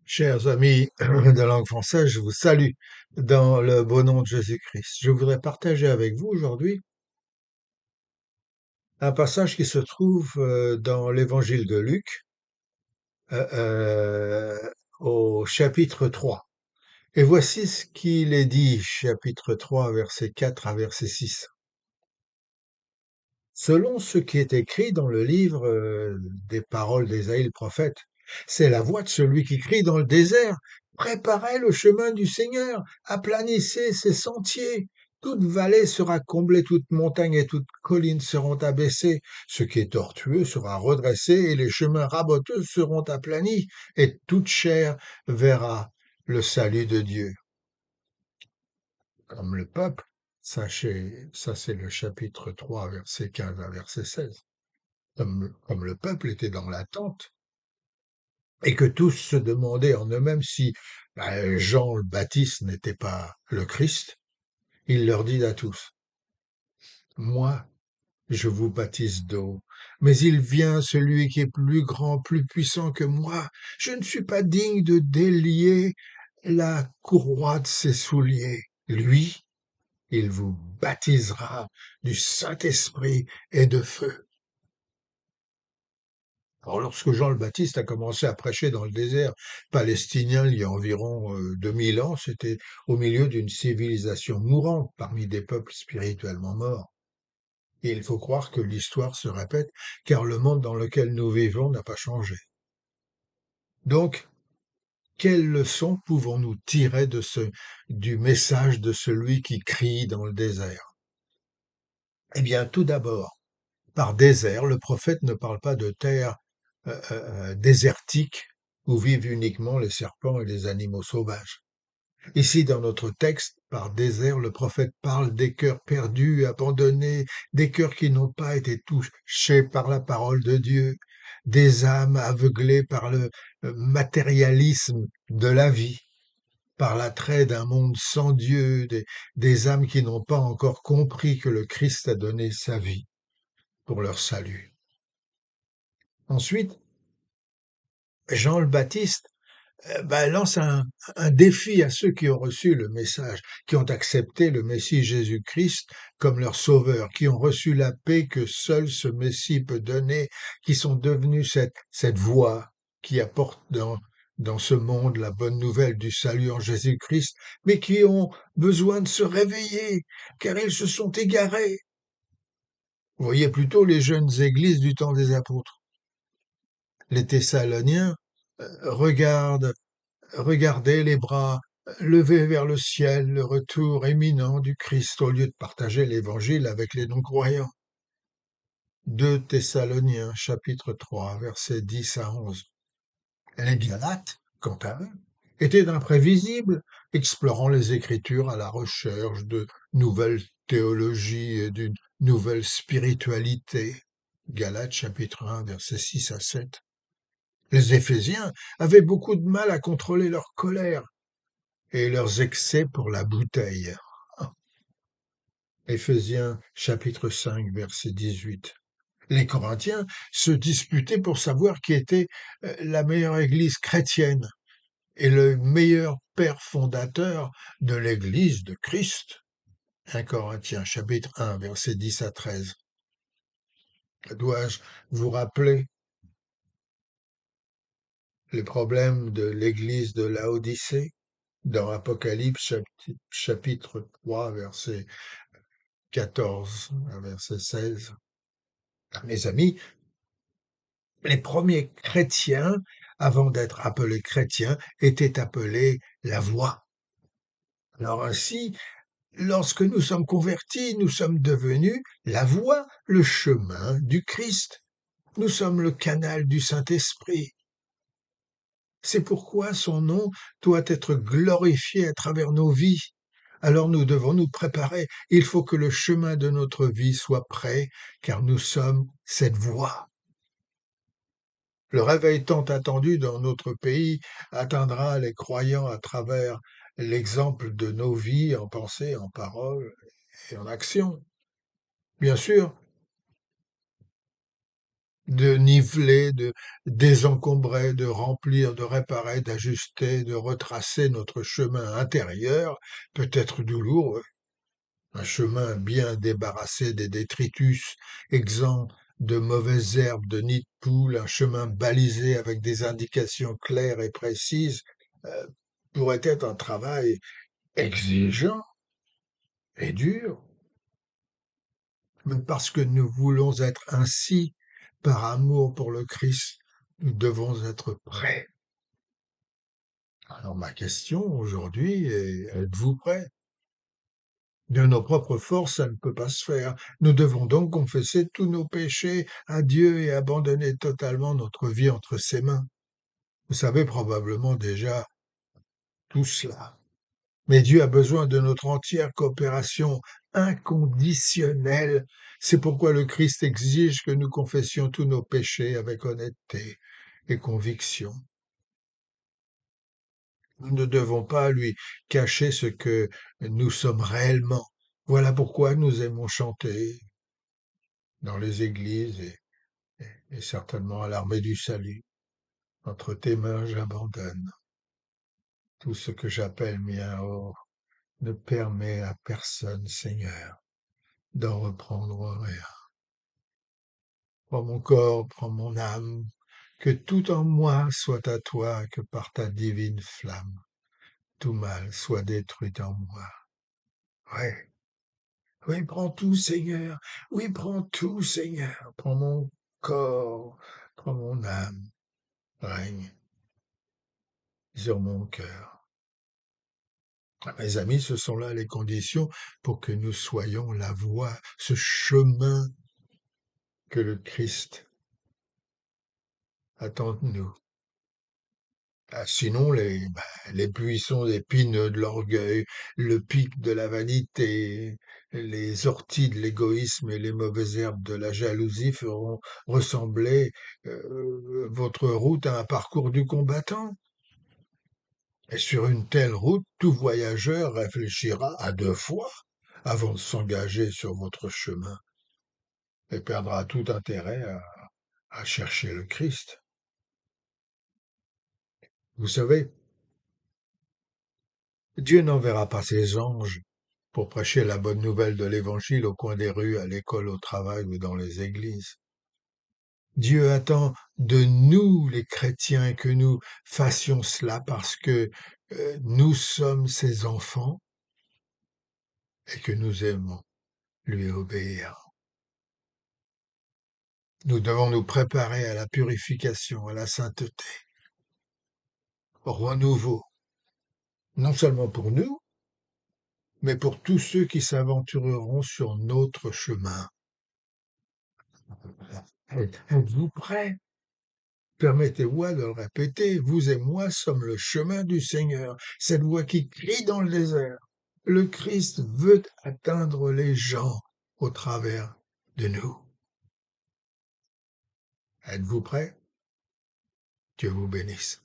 Chers amis de langue française, je vous salue dans le beau nom de Jésus-Christ. Je voudrais partager avec vous aujourd'hui un passage qui se trouve dans l'évangile de Luc euh, euh, au chapitre 3. Et voici ce qu'il est dit, chapitre 3, verset 4 à verset 6. Selon ce qui est écrit dans le livre des paroles d'Ésaïe le prophète, c'est la voix de celui qui crie dans le désert: Préparez le chemin du Seigneur, aplanissez ses sentiers. Toute vallée sera comblée, toute montagne et toute colline seront abaissées. Ce qui est tortueux sera redressé et les chemins raboteux seront aplanis, et toute chair verra le salut de Dieu. Comme le peuple, sachez, ça c'est le chapitre 3, verset 15 à verset 16. Comme le peuple était dans l'attente, et que tous se demandaient en eux-mêmes si Jean le Baptiste n'était pas le Christ, il leur dit à tous, moi, je vous baptise d'eau, mais il vient celui qui est plus grand, plus puissant que moi. Je ne suis pas digne de délier la courroie de ses souliers. Lui, il vous baptisera du Saint-Esprit et de feu. Alors, lorsque Jean le Baptiste a commencé à prêcher dans le désert palestinien il y a environ 2000 ans, c'était au milieu d'une civilisation mourante parmi des peuples spirituellement morts. Et il faut croire que l'histoire se répète, car le monde dans lequel nous vivons n'a pas changé. Donc, quelle leçon pouvons-nous tirer du message de celui qui crie dans le désert? Eh bien, tout d'abord, par désert, le prophète ne parle pas de terre désertique où vivent uniquement les serpents et les animaux sauvages. Ici, dans notre texte, par désert, le prophète parle des cœurs perdus, abandonnés, des cœurs qui n'ont pas été touchés par la parole de Dieu, des âmes aveuglées par le matérialisme de la vie, par l'attrait d'un monde sans Dieu, des âmes qui n'ont pas encore compris que le Christ a donné sa vie pour leur salut. Ensuite, Jean le Baptiste lance un défi à ceux qui ont reçu le message, qui ont accepté le Messie Jésus-Christ comme leur sauveur, qui ont reçu la paix que seul ce Messie peut donner, qui sont devenus cette voix qui apporte dans ce monde la bonne nouvelle du salut en Jésus-Christ, mais qui ont besoin de se réveiller, car ils se sont égarés. Vous voyez plutôt les jeunes églises du temps des apôtres. Les Thessaloniens regardent Regardez les bras levés vers le ciel, le retour imminent du Christ, au lieu de partager l'évangile avec les non-croyants. 2 Thessaloniens, chapitre 3, versets 10 à 11. Les Galates, quant à eux, étaient d'imprévisibles, explorant les Écritures à la recherche de nouvelles théologies et d'une nouvelle spiritualité. Galates, chapitre 1, versets 6 à 7. Les Éphésiens avaient beaucoup de mal à contrôler leur colère et leurs excès pour la bouteille. Éphésiens chapitre 5 verset 18. Les Corinthiens se disputaient pour savoir qui était la meilleure église chrétienne et le meilleur père fondateur de l'église de Christ. 1 Corinthiens chapitre 1 verset 10 à 13. Dois-je vous rappeler les problèmes de l'église de Laodicée dans Apocalypse chapitre 3 verset 14 à verset 16. Mes amis, les premiers chrétiens, avant d'être appelés chrétiens, étaient appelés la voie. Alors ainsi, lorsque nous sommes convertis, nous sommes devenus la voie, le chemin du Christ. Nous sommes le canal du Saint-Esprit. C'est pourquoi son nom doit être glorifié à travers nos vies. Alors nous devons nous préparer. Il faut que le chemin de notre vie soit prêt, car nous sommes cette voie. Le réveil tant attendu dans notre pays atteindra les croyants à travers l'exemple de nos vies en pensée, en parole et en action. Bien sûr, de niveler, de désencombrer, de remplir, de réparer, d'ajuster, de retracer notre chemin intérieur, peut être douloureux. Un chemin bien débarrassé des détritus, exempt de mauvaises herbes, de nids de poules, un chemin balisé avec des indications claires et précises, euh, pourrait être un travail exigeant et dur. Mais parce que nous voulons être ainsi, par amour pour le Christ, nous devons être prêts. Alors ma question aujourd'hui est, êtes-vous prêts? De nos propres forces, ça ne peut pas se faire. Nous devons donc confesser tous nos péchés à Dieu et abandonner totalement notre vie entre ses mains. Vous savez probablement déjà tout cela. Mais Dieu a besoin de notre entière coopération inconditionnelle. C'est pourquoi le Christ exige que nous confessions tous nos péchés avec honnêteté et conviction. Nous ne devons pas lui cacher ce que nous sommes réellement. Voilà pourquoi nous aimons chanter dans les églises et certainement à l'armée du salut. Entre tes mains j'abandonne. Tout ce que j'appelle mien, oh, ne permet à personne, Seigneur, d'en reprendre rien. Prends mon corps, prends mon âme, que tout en moi soit à toi, que par ta divine flamme, tout mal soit détruit en moi. Ouais, oui, prends tout, Seigneur. Oui, prends tout, Seigneur. Prends mon corps, prends mon âme. Règne sur mon cœur. Mes amis, ce sont là les conditions pour que nous soyons la voie, ce chemin que le Christ attend de nous. Ah, sinon, les buissons épineux de l'orgueil, le pic de la vanité, les orties de l'égoïsme et les mauvaises herbes de la jalousie feront ressembler votre route à un parcours du combattant. Et sur une telle route, tout voyageur réfléchira à 2 fois avant de s'engager sur votre chemin et perdra tout intérêt à chercher le Christ. Vous savez, Dieu n'enverra pas ses anges pour prêcher la bonne nouvelle de l'Évangile au coin des rues, à l'école, au travail ou dans les églises. Dieu attend de nous, les chrétiens, que nous fassions cela parce que nous sommes ses enfants et que nous aimons lui obéir. Nous devons nous préparer à la purification, à la sainteté, au renouveau, non seulement pour nous, mais pour tous ceux qui s'aventureront sur notre chemin. Êtes-vous prêts? Permettez-moi de le répéter, vous et moi sommes le chemin du Seigneur, cette voix qui crie dans le désert. Le Christ veut atteindre les gens au travers de nous. Êtes-vous prêts? Dieu vous bénisse.